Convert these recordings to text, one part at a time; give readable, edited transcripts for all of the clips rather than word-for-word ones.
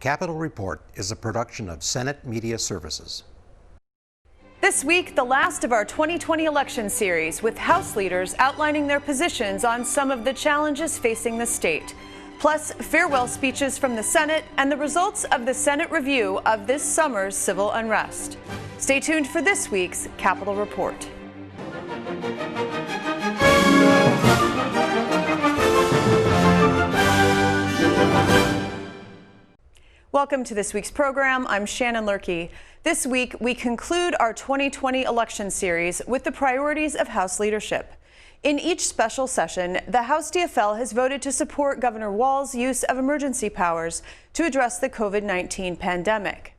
Capitol Report is a production of Senate Media Services. This week, the last of our 2020 election series, with House leaders outlining their positions on some of the challenges facing the state. Plus, farewell speeches from the Senate and the results of the Senate review of this summer's civil unrest. Stay tuned for this week's Capitol Report. Welcome to this week's program. I'm Shannon Loehrke. This week, we conclude our 2020 election series with the priorities of House leadership. In each special session, the House DFL has voted to support Governor Walz's use of emergency powers to address the COVID-19 pandemic.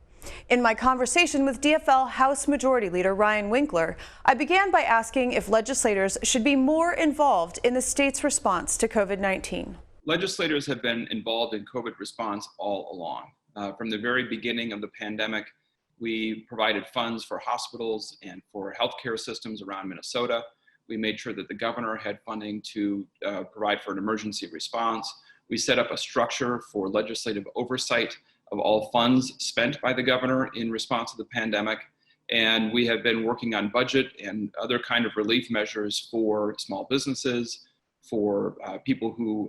In my conversation with DFL House Majority Leader Ryan Winkler, I began by asking if legislators should be more involved in the state's response to COVID-19. Legislators have been involved in COVID response all along. From the very beginning of the pandemic, we provided funds for hospitals and for healthcare systems around Minnesota. We made sure that the governor had funding to provide for an emergency response. We set up a structure for legislative oversight of all funds spent by the governor in response to the pandemic. And we have been working on budget and other kind of relief measures for small businesses, for people who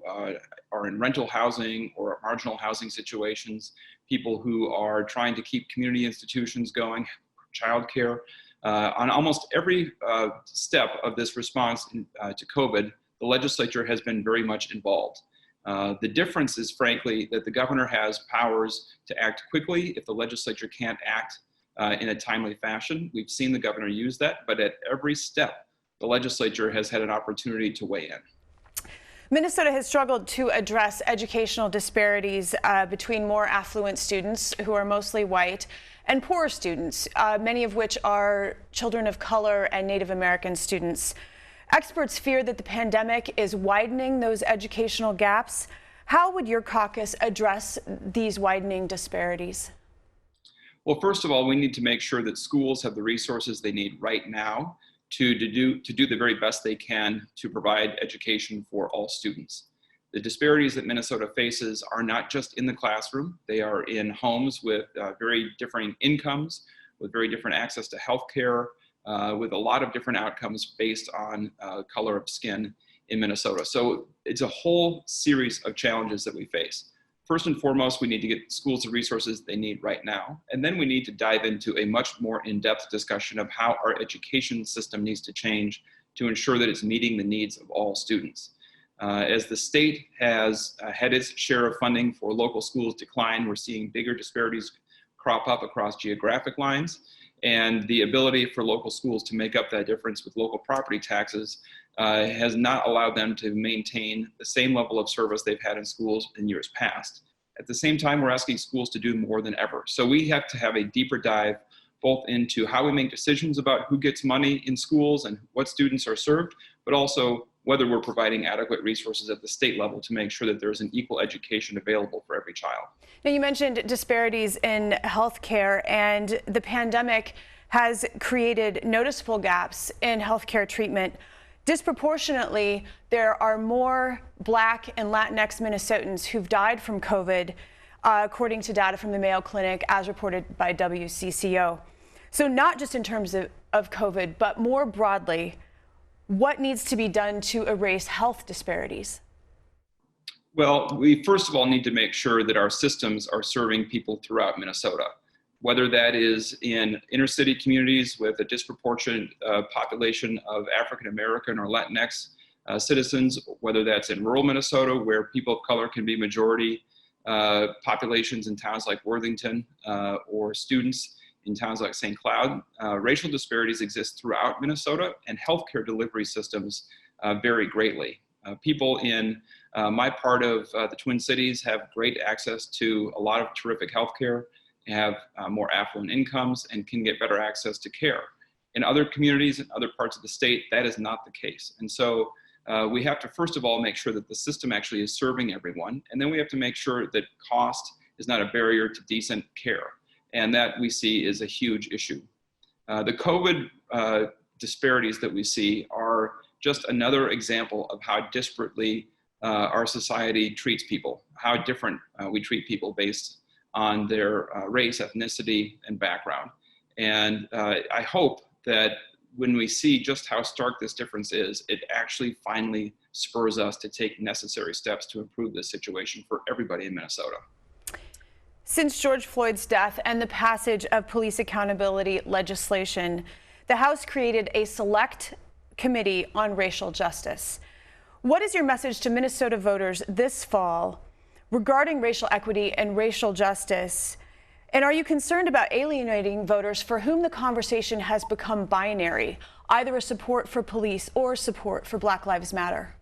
are in rental housing or marginal housing situations, people who are trying to keep community institutions going, childcare. On almost every step of this response to COVID, the legislature has been very much involved. The difference is, frankly, that the governor has powers to act quickly if the legislature can't act in a timely fashion. We've seen the governor use that, but at every step, the legislature has had an opportunity to weigh in. Minnesota has struggled to address educational disparities between more affluent students, who are mostly white, and poorer students, many of which are children of color and Native American students. Experts fear that the pandemic is widening those educational gaps. How would your caucus address these widening disparities? Well, first of all, we need to make sure that schools have the resources they need right now to do the very best they can to provide education for all students. The disparities that Minnesota faces are not just in the classroom. They are in homes with very differing incomes, with very different access to health care, with a lot of different outcomes based on color of skin in Minnesota. So it's a whole series of challenges that we face. First and foremost, we need to get schools the resources they need right now. And then we need to dive into a much more in-depth discussion of how our education system needs to change to ensure that it's meeting the needs of all students. As the state has had its share of funding for local schools decline, we're seeing bigger disparities crop up across geographic lines, and the ability for local schools to make up that difference with local property taxes has not allowed them to maintain the same level of service they've had in schools in years past. At the same time, we're asking schools to do more than ever. So we have to have a deeper dive both into how we make decisions about who gets money in schools and what students are served, but also whether we're providing adequate resources at the state level to make sure that there's an equal education available for every child. Now, you mentioned disparities in healthcare, and the pandemic has created noticeable gaps in healthcare treatment. Disproportionately, there are more Black and Latinx Minnesotans who've died from COVID, according to data from the Mayo Clinic, as reported by WCCO. So not just in terms of COVID, but more broadly, what needs to be done to erase health disparities? Well, we first of all need to make sure that our systems are serving people throughout Minnesota, whether that is in inner city communities with a disproportionate population of African American or Latinx citizens, whether that's in rural Minnesota where people of color can be majority populations in towns like Worthington, or students in towns like St. Cloud. Racial disparities exist throughout Minnesota, and healthcare delivery systems vary greatly. People in my part of the Twin Cities have great access to a lot of terrific healthcare, have more affluent incomes, and can get better access to care. In other communities and other parts of the state, that is not the case. And so we have to, first of all, make sure that the system actually is serving everyone. And then we have to make sure that cost is not a barrier to decent care. And that we see is a huge issue. The COVID disparities that we see are just another example of how disparately our society treats people, how different we treat people based on their race, ethnicity, and background. And I hope that when we see just how stark this difference is, it actually finally spurs us to take necessary steps to improve this situation for everybody in Minnesota. Since George Floyd's death and the passage of police accountability legislation, the House created a select committee on racial justice. What is your message to Minnesota voters this fall regarding racial equity and racial justice? And are you concerned about alienating voters for whom the conversation has become binary, either a support for police or support for Black Lives Matter?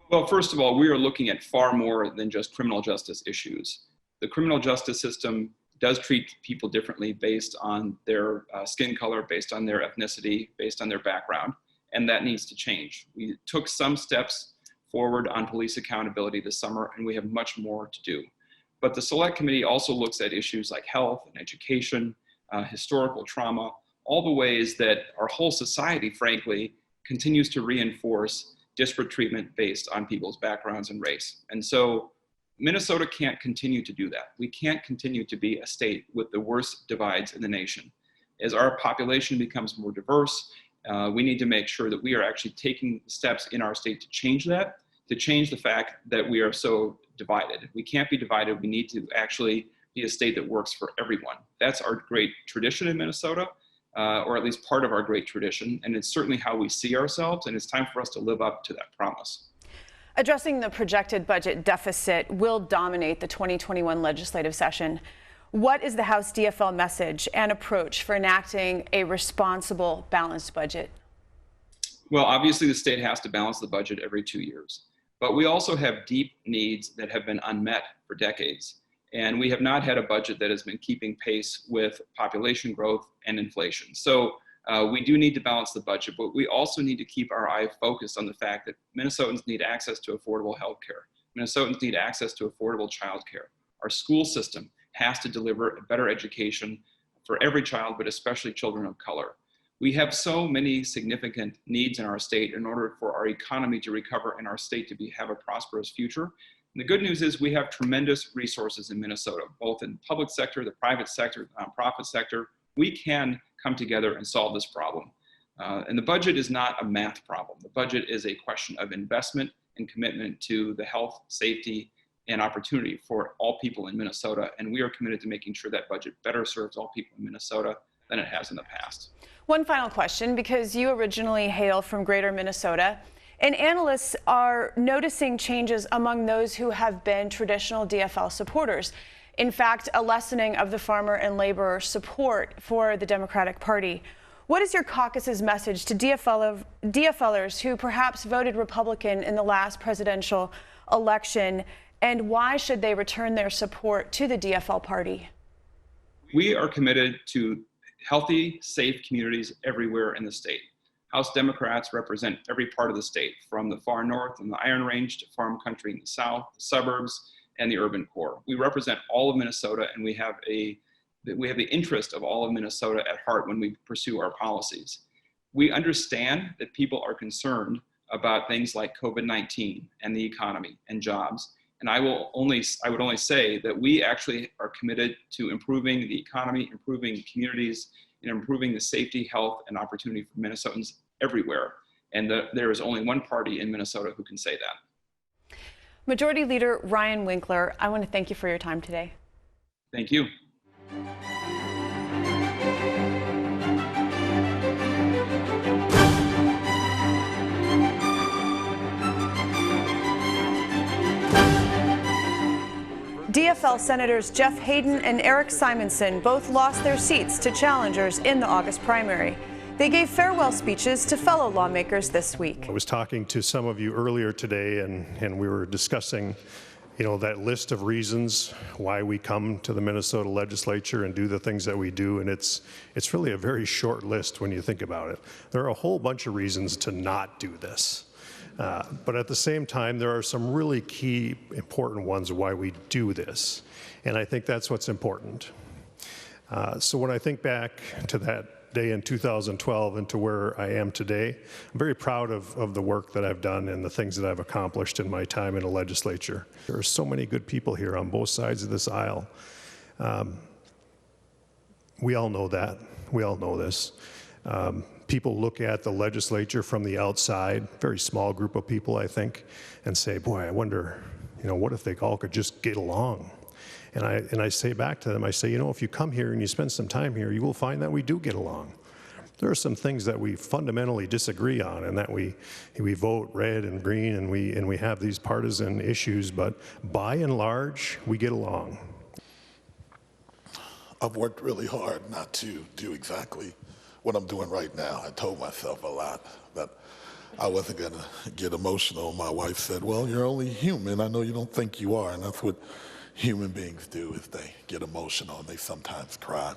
Well, first of all, we are looking at far more than just criminal justice issues. The criminal justice system does treat people differently based on their skin color, based on their ethnicity, based on their background, and that needs to change. We took some steps forward on police accountability this summer, and we have much more to do. But the Select Committee also looks at issues like health and education, historical trauma, all the ways that our whole society, frankly, continues to reinforce disparate treatment based on people's backgrounds and race. And so Minnesota can't continue to do that. We can't continue to be a state with the worst divides in the nation. As our population becomes more diverse, we need to make sure that we are actually taking steps in our state to change that, to change the fact that we are so divided. We can't be divided. We need to actually be a state that works for everyone. That's our great tradition in Minnesota, or at least part of our great tradition, and it's certainly how we see ourselves, and it's time for us to live up to that promise. Addressing the projected budget deficit will dominate the 2021 legislative session. What is the House DFL message and approach for enacting a responsible, balanced budget? Well, obviously the state has to balance the budget every 2 years, but we also have deep needs that have been unmet for decades. And we have not had a budget that has been keeping pace with population growth and inflation. So we do need to balance the budget, but we also need to keep our eye focused on the fact that Minnesotans need access to affordable health care. Minnesotans need access to affordable childcare. Our school system has to deliver a better education for every child, but especially children of color. We have so many significant needs in our state in order for our economy to recover and our state to have a prosperous future. And the good news is we have tremendous resources in Minnesota, both in the public sector, the private sector, the nonprofit sector. We can come together and solve this problem. And the budget is not a math problem. The budget is a question of investment and commitment to the health, safety, and opportunity for all people in Minnesota. And we are committed to making sure that budget better serves all people in Minnesota than it has in the past. One final question, because you originally hail from Greater Minnesota, and analysts are noticing changes among those who have been traditional DFL supporters. In fact, a lessening of the farmer and laborer support for the Democratic Party. What is your caucus's message to DFLers who perhaps voted Republican in the last presidential election, and why should they return their support to the DFL party? We are committed to healthy, safe communities everywhere in the state. House Democrats represent every part of the state, from the far north and the Iron Range to farm country in the south, the suburbs, and the urban core. We represent all of Minnesota, and we have the interest of all of Minnesota at heart when we pursue our policies. We understand that people are concerned about things like COVID-19 and the economy and jobs. And I would only say that we actually are committed to improving the economy, improving communities, and improving the safety, health, and opportunity for Minnesotans everywhere. And there is only one party in Minnesota who can say that. Majority Leader Ryan Winkler, I want to thank you for your time today. Thank you. DFL Senators Jeff Hayden and Erik Simonson both lost their seats to challengers in the August primary. They gave farewell speeches to fellow lawmakers this week. I was talking to some of you earlier today, and we were discussing, that list of reasons why we come to the Minnesota legislature and do the things that we do, and it's really a very short list when you think about it. There are a whole bunch of reasons to not do this. But at the same time, there are some really key, important ones why we do this. And I think that's what's important. So when I think back to that day in 2012 and to where I am today, I'm very proud of the work that I've done and the things that I've accomplished in my time in the legislature. There are so many good people here on both sides of this aisle. We all know that. We all know this. People look at the legislature from the outside, very small group of people, I think, and say, boy, I wonder, what if they all could just get along? And I say back to them, I say, if you come here and you spend some time here, you will find that we do get along. There are some things that we fundamentally disagree on, and that we vote red and green, and we have these partisan issues, but by and large, we get along. I've worked really hard not to do exactly what I'm doing right now. I told myself a lot that I wasn't going to get emotional. My wife said, well, you're only human. I know you don't think you are. And that's what human beings do, is they get emotional and they sometimes cry.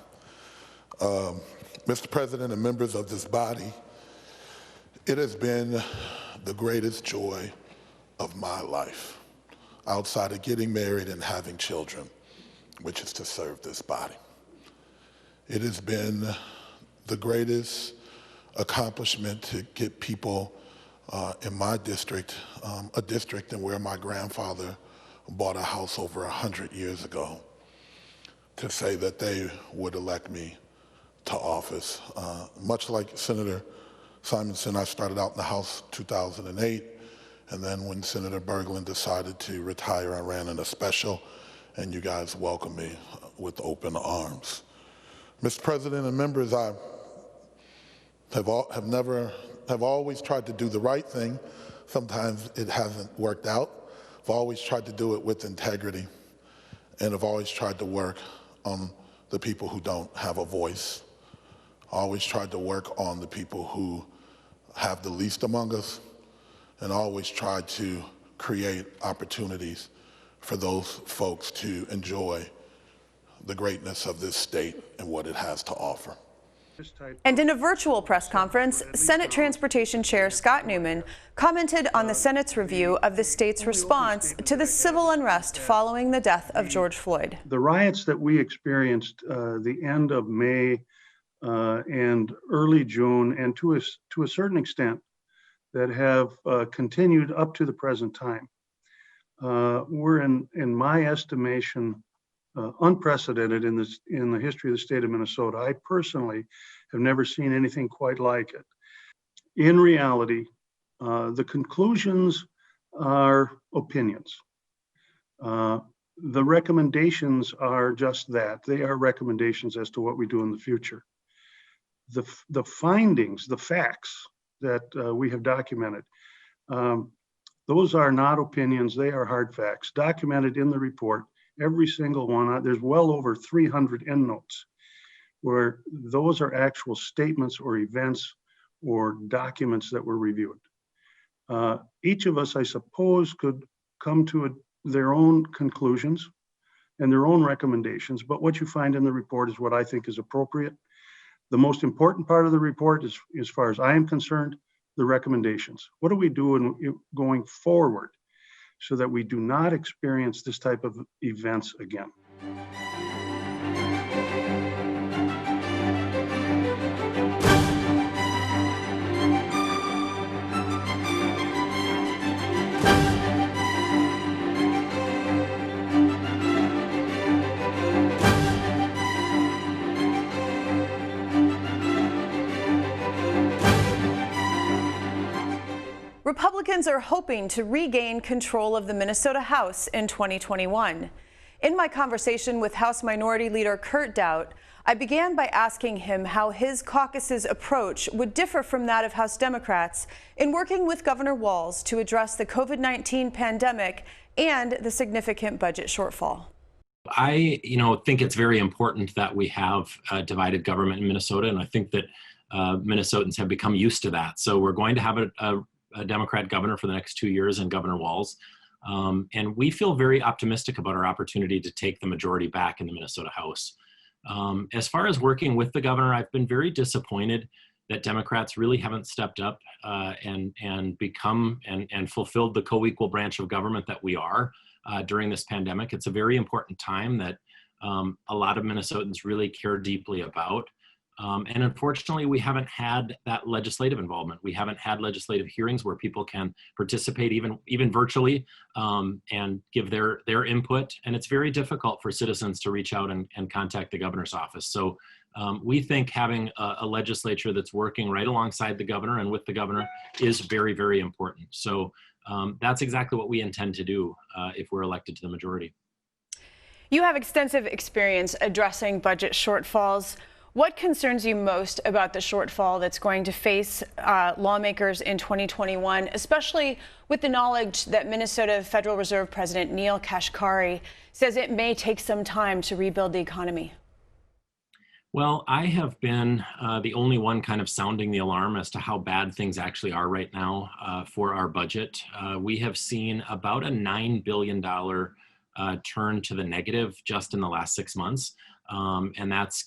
Mr. President and members of this body, it has been the greatest joy of my life, outside of getting married and having children, which is to serve this body. It has been the greatest accomplishment to get people in my district, a district in where my grandfather bought a house over 100 years ago, to say that they would elect me to office. Much like Senator Simonson, I started out in the House 2008, and then when Senator Berglund decided to retire, I ran in a special, and you guys welcomed me with open arms. Mr. President and members, I have always tried to do the right thing. Sometimes it hasn't worked out. I've always tried to do it with integrity, and I've always tried to work on the people who don't have a voice. I always tried to work on the people who have the least among us, and always tried to create opportunities for those folks to enjoy the greatness of this state and what it has to offer. And in a virtual press conference, Senate Transportation Chair Scott Newman commented on the Senate's review of the state's response to the civil unrest following the death of George Floyd. The riots that we experienced the end of May and early June, and to a certain extent that have continued up to the present time, were in my estimation unprecedented in the history of the state of Minnesota. I personally have never seen anything quite like it. In reality, the conclusions are opinions. The recommendations are just that. They are recommendations as to what we do in the future. The findings, the facts that we have documented, those are not opinions, they are hard facts, documented in the report. Every single one, there's well over 300 endnotes where those are actual statements or events or documents that were reviewed. Each of us, I suppose, could come to their own conclusions and their own recommendations, but what you find in the report is what I think is appropriate. The most important part of the report is, as far as I am concerned, the recommendations. What do we do going forward so that we do not experience this type of events again? Republicans are hoping to regain control of the Minnesota House in 2021. In my conversation with House Minority Leader Kurt Daudt, I began by asking him how his caucus's approach would differ from that of House Democrats in working with Governor Walz to address the COVID-19 pandemic and the significant budget shortfall. I think it's very important that we have divided government in Minnesota, and I think that Minnesotans have become used to that. So we're going to have a Democrat governor for the next 2 years and Governor Walz. And we feel very optimistic about our opportunity to take the majority back in the Minnesota House. As far as working with the governor, I've been very disappointed that Democrats really haven't stepped up and become and fulfilled the co-equal branch of government that we are during this pandemic. It's a very important time that a lot of Minnesotans really care deeply about. And unfortunately, we haven't had that legislative involvement. We haven't had legislative hearings where people can participate even virtually and give their input. And it's very difficult for citizens to reach out and contact the governor's office. So we think having a legislature that's working right alongside the governor and with the governor is very, very important. So that's exactly what we intend to do if we're elected to the majority. You have extensive experience addressing budget shortfalls. What concerns you most about the shortfall that's going to face lawmakers in 2021, especially with the knowledge that Minnesota Federal Reserve President Neel Kashkari says it may take some time to rebuild the economy? Well, I have been the only one kind of sounding the alarm as to how bad things actually are right now for our budget. We have seen about a $9 billion turn to the negative just in the last 6 months. And that's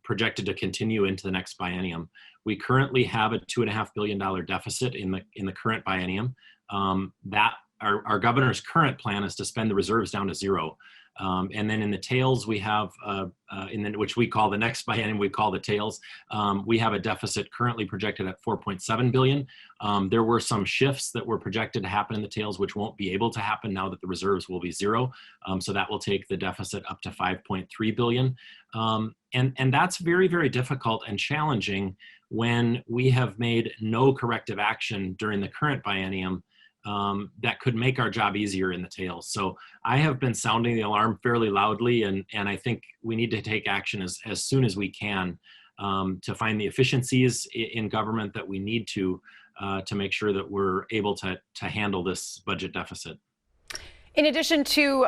projected to continue into the next biennium. We currently have a $2.5 billion deficit in the current biennium. That our governor's current plan is to spend the reserves down to zero. And then in the tails, we have, which we call the next biennium, we call the tails, we have a deficit currently projected at $4.7 billion. There were some shifts that were projected to happen in the tails, which won't be able to happen now that the reserves will be zero. So that will take the deficit up to $5.3 billion. And that's very, very difficult and challenging when we have made no corrective action during the current biennium that could make our job easier in the tails. So I have been sounding the alarm fairly loudly, and I think we need to take action as soon as we can to find the efficiencies in government that we need to make sure that we're able to handle this budget deficit. In addition to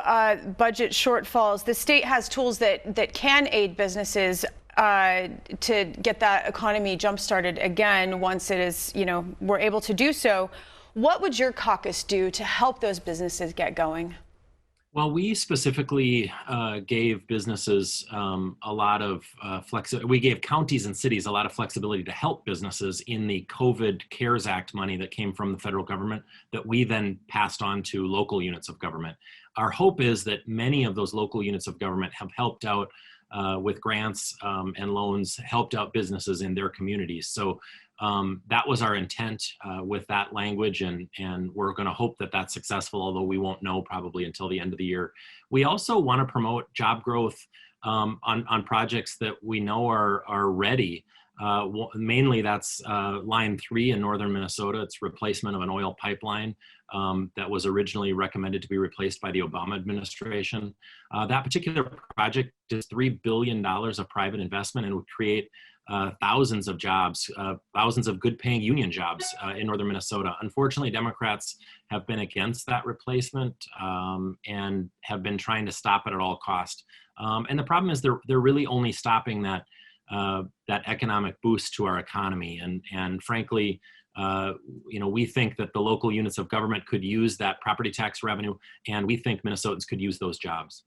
budget shortfalls, the state has tools that can aid businesses to get that economy jump-started again once it is, we're able to do so. What would your caucus do to help those businesses get going? Well, we specifically gave businesses a lot of flexibility. We gave counties and cities a lot of flexibility to help businesses in the COVID CARES Act money that came from the federal government that we then passed on to local units of government. Our hope is that many of those local units of government have helped out with grants and loans, helped out businesses in their communities. So that was our intent with that language, and we're going to hope that that's successful, although we won't know probably until the end of the year. We also want to promote job growth on projects that we know are ready. Mainly that's Line 3 in northern Minnesota. It's replacement of an oil pipeline that was originally recommended to be replaced by the Obama administration. That particular project is $3 billion of private investment and would create thousands of jobs, thousands of good-paying union jobs in northern Minnesota. Unfortunately, Democrats have been against that replacement and have been trying to stop it at all cost. And the problem is they're really only stopping that economic boost to our economy. And frankly, we think that the local units of government could use that property tax revenue, and we think Minnesotans could use those jobs.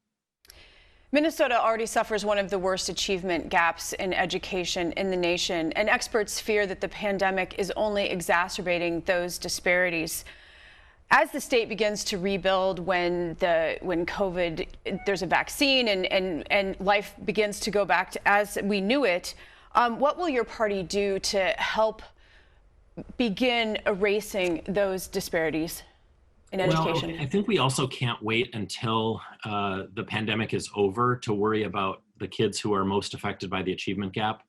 Minnesota already suffers one of the worst achievement gaps in education in the nation, and experts fear that the pandemic is only exacerbating those disparities. As the state begins to rebuild when COVID, there's a vaccine and life begins to go back to as we knew it, what will your party do to help begin erasing those disparities in education? Well, I think we also can't wait until the pandemic is over to worry about the kids who are most affected by the achievement gap.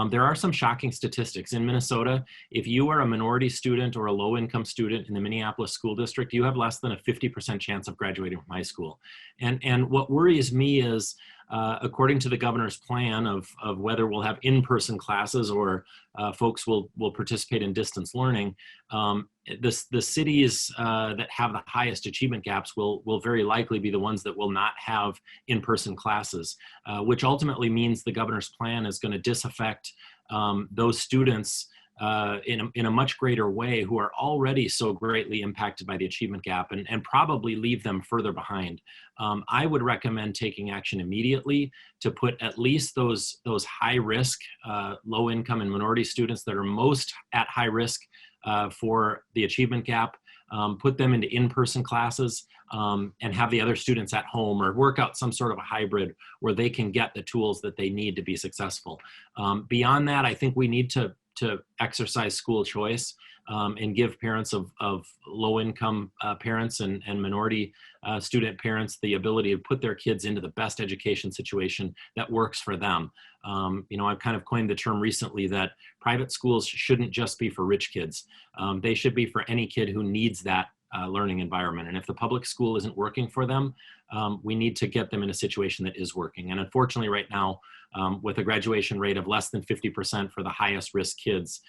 There are some shocking statistics. In Minnesota, if you are a minority student or a low-income student in the Minneapolis school district, you have less than a 50% chance of graduating from high school. And what worries me is, according to the governor's plan of whether we'll have in-person classes or folks will participate in distance learning, the cities that have the highest achievement gaps will very likely be the ones that will not have in-person classes, which ultimately means the governor's plan is going to disaffect those students in a much greater way who are already so greatly impacted by the achievement gap and probably leave them further behind. I would recommend taking action immediately to put at least those high risk, low income and minority students that are most at high risk for the achievement gap put them into in-person classes, and have the other students at home, or work out some sort of a hybrid where they can get the tools that they need to be successful. Beyond that, I think we need to exercise school choice and give parents of low-income parents and minority student parents the ability to put their kids into the best education situation that works for them. I've kind of coined the term recently that private schools shouldn't just be for rich kids. They should be for any kid who needs that learning environment. And if the public school isn't working for them, we need to get them in a situation that is working. And unfortunately right now, with a graduation rate of less than 50% for the highest risk kids,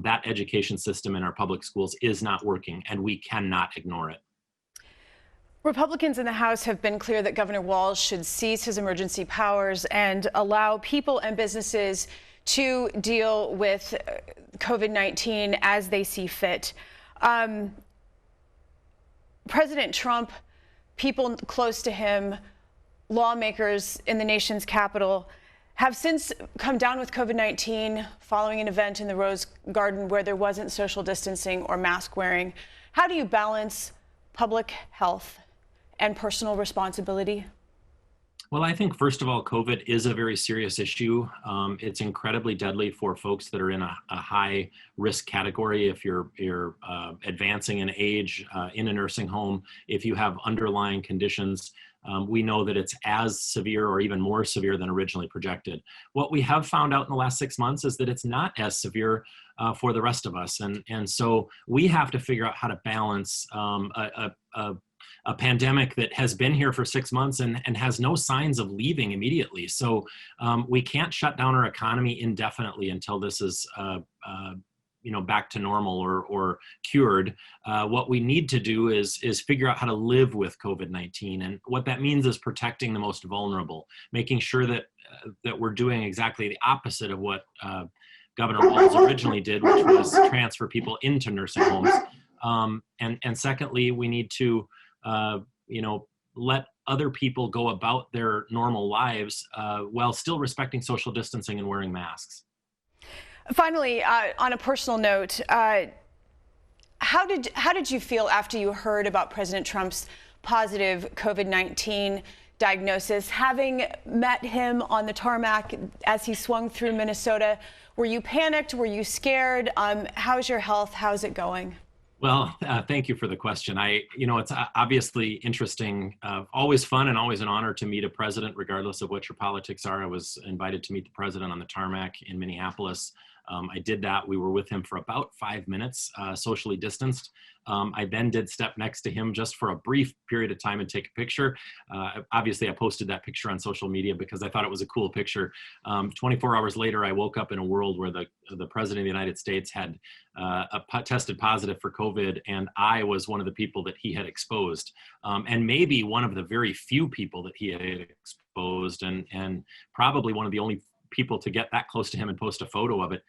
that education system in our public schools is not working, and we cannot ignore it. Republicans in the House have been clear that Governor Walz should seize his emergency powers and allow people and businesses to deal with COVID-19 as they see fit. President Trump, people close to him, lawmakers in the nation's capital have since come down with COVID-19 following an event in the Rose Garden where there wasn't social distancing or mask wearing. How do you balance public health and personal responsibility? Well, I think first of all, COVID is a very serious issue. It's incredibly deadly for folks that are in a high risk category. If you're advancing in age, in a nursing home, if you have underlying conditions, we know that it's as severe or even more severe than originally projected. What we have found out in the last 6 months is that it's not as severe for the rest of us. And so we have to figure out how to balance a pandemic that has been here for 6 months and has no signs of leaving immediately. So we can't shut down our economy indefinitely until this is back to normal or cured. What we need to do is figure out how to live with COVID-19. And what that means is protecting the most vulnerable, making sure that we're doing exactly the opposite of what Governor Walz originally did, which was transfer people into nursing homes. And secondly, we need to let other people go about their normal lives while still respecting social distancing and wearing masks. Finally, on a personal note, how did you feel after you heard about President Trump's positive COVID-19 diagnosis? Having met him on the tarmac as he swung through Minnesota, were you panicked? Were you scared? How's your health? How's it going? Well, thank you for the question. It's obviously interesting, always fun and always an honor to meet a president, regardless of what your politics are. I was invited to meet the president on the tarmac in Minneapolis. I did that. We were with him for about 5 minutes, socially distanced. I then did step next to him just for a brief period of time and take a picture. Obviously, I posted that picture on social media because I thought it was a cool picture. 24 hours later, I woke up in a world where the president of the United States had tested positive for COVID, and I was one of the people that he had exposed, and maybe one of the very few people that he had exposed, and probably one of the only people to get that close to him and post a photo of it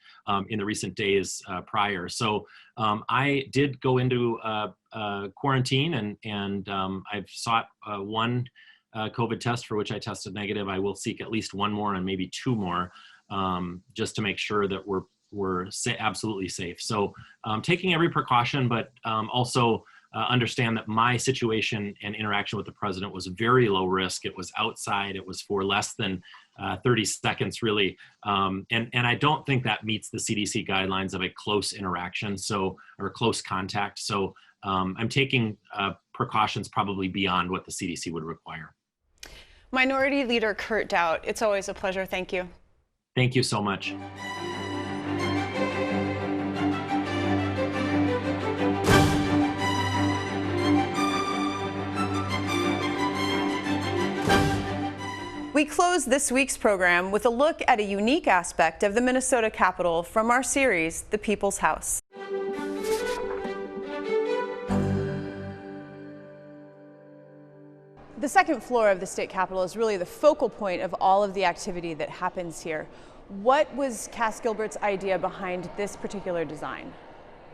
in the recent days prior. So I did go into quarantine, and I've sought one COVID test for which I tested negative. I will seek at least one more and maybe two more just to make sure that we're absolutely safe. So taking every precaution, but also understand that my situation and interaction with the president was very low risk. It was outside. It was for less than 30 seconds, really. And I don't think that meets the CDC guidelines of a close interaction, or close contact. So I'm taking precautions probably beyond what the CDC would require. Minority Leader Kurt Daudt, it's always a pleasure. Thank you. Thank you so much. We close this week's program with a look at a unique aspect of the Minnesota Capitol from our series, The People's House. The second floor of the state capitol is really the focal point of all of the activity that happens here. What was Cass Gilbert's idea behind this particular design?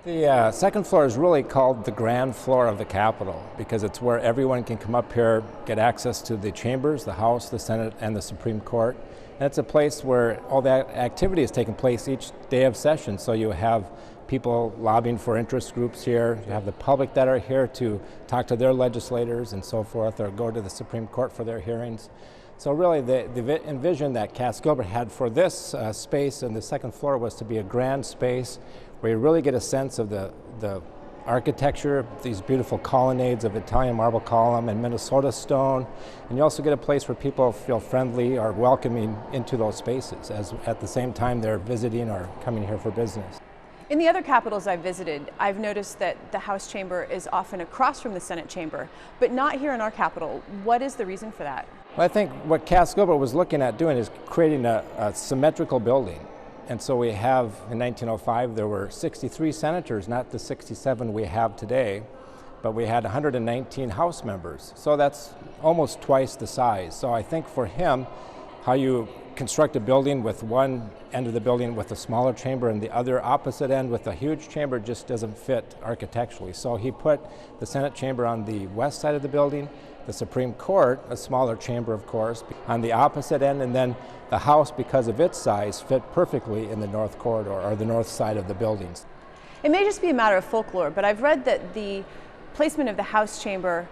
The second floor is really called the grand floor of the Capitol because it's where everyone can come up here, get access to the chambers, the House, the Senate, and the Supreme Court. And it's a place where all that activity is taking place each day of session. So you have people lobbying for interest groups here, you have the public that are here to talk to their legislators and so forth, or go to the Supreme Court for their hearings. So really the envision that Cass Gilbert had for this space in the second floor was to be a grand space where you really get a sense of the architecture, these beautiful colonnades of Italian marble column and Minnesota stone, and you also get a place where people feel friendly or welcoming into those spaces as at the same time they're visiting or coming here for business. In the other capitals I've visited, I've noticed that the House chamber is often across from the Senate chamber, but not here in our capital. What is the reason for that? Well, I think what Cass Gilbert was looking at doing is creating a symmetrical building. And so we have, in 1905, there were 63 senators, not the 67 we have today, but we had 119 House members. So that's almost twice the size. So I think for him, how you construct a building with one end of the building with a smaller chamber and the other opposite end with a huge chamber just doesn't fit architecturally. So he put the Senate chamber on the west side of the building, the Supreme Court, a smaller chamber of course, on the opposite end, and then the House, because of its size, fit perfectly in the north corridor or the north side of the buildings. It may just be a matter of folklore, but I've read that the placement of the House chamber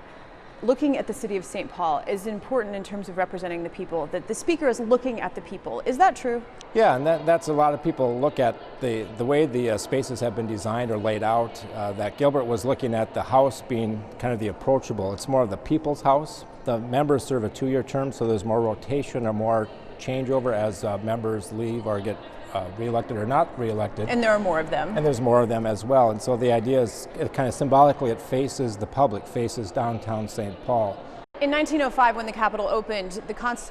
looking at the city of St. Paul is important in terms of representing the people, that the speaker is looking at the people. Is that true? Yeah, and that's a lot of people look at the way the spaces have been designed or laid out, that Gilbert was looking at the House being kind of the approachable. It's more of the people's house. The members serve a 2-year term, so there's more rotation or more changeover as members leave or get reelected or not reelected. And there are more of them. And there's more of them as well. And so the idea is, it kind of symbolically, it faces the public, faces downtown St. Paul. In 1905, when the Capitol opened,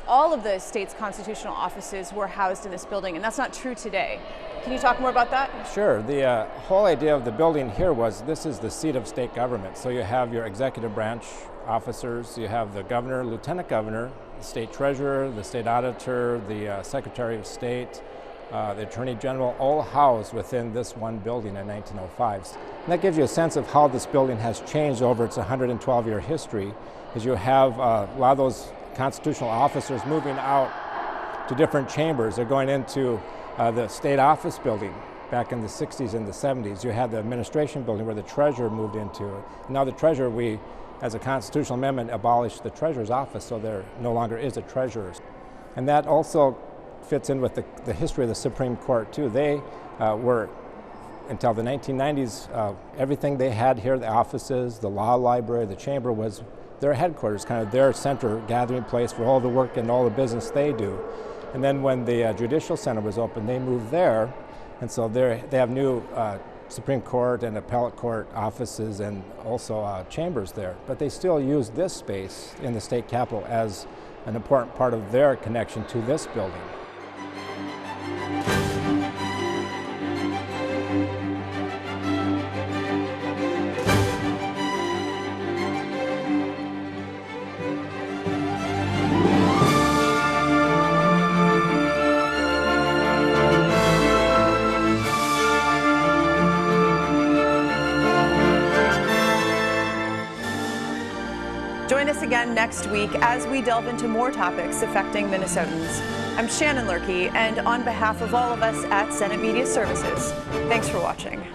all of the state's constitutional offices were housed in this building, and that's not true today. Can you talk more about that? Sure. The whole idea of the building here was this is the seat of state government. So you have your executive branch officers, you have the governor, lieutenant governor, the state treasurer, the state auditor, the secretary of state, the Attorney General, all housed within this one building in 1905. And that gives you a sense of how this building has changed over its 112-year history, is you have a lot of those constitutional officers moving out to different chambers. They're going into the state office building back in the 60s and the 70s. You had the administration building where the treasurer moved into it. Now the treasurer, we, as a constitutional amendment, abolished the treasurer's office, so there no longer is a treasurer. And that also fits in with the history of the Supreme Court too. They were, until the 1990s, everything they had here, the offices, the law library, the chamber, was their headquarters, kind of their center gathering place for all the work and all the business they do. And then when the Judicial Center was open, they moved there, and so they have new Supreme Court and Appellate Court offices and also chambers there. But they still use this space in the state capitol as an important part of their connection to this building. Join us again next week as we delve into more topics affecting Minnesotans. I'm Shannon Loehrke, and on behalf of all of us at Senate Media Services, thanks for watching.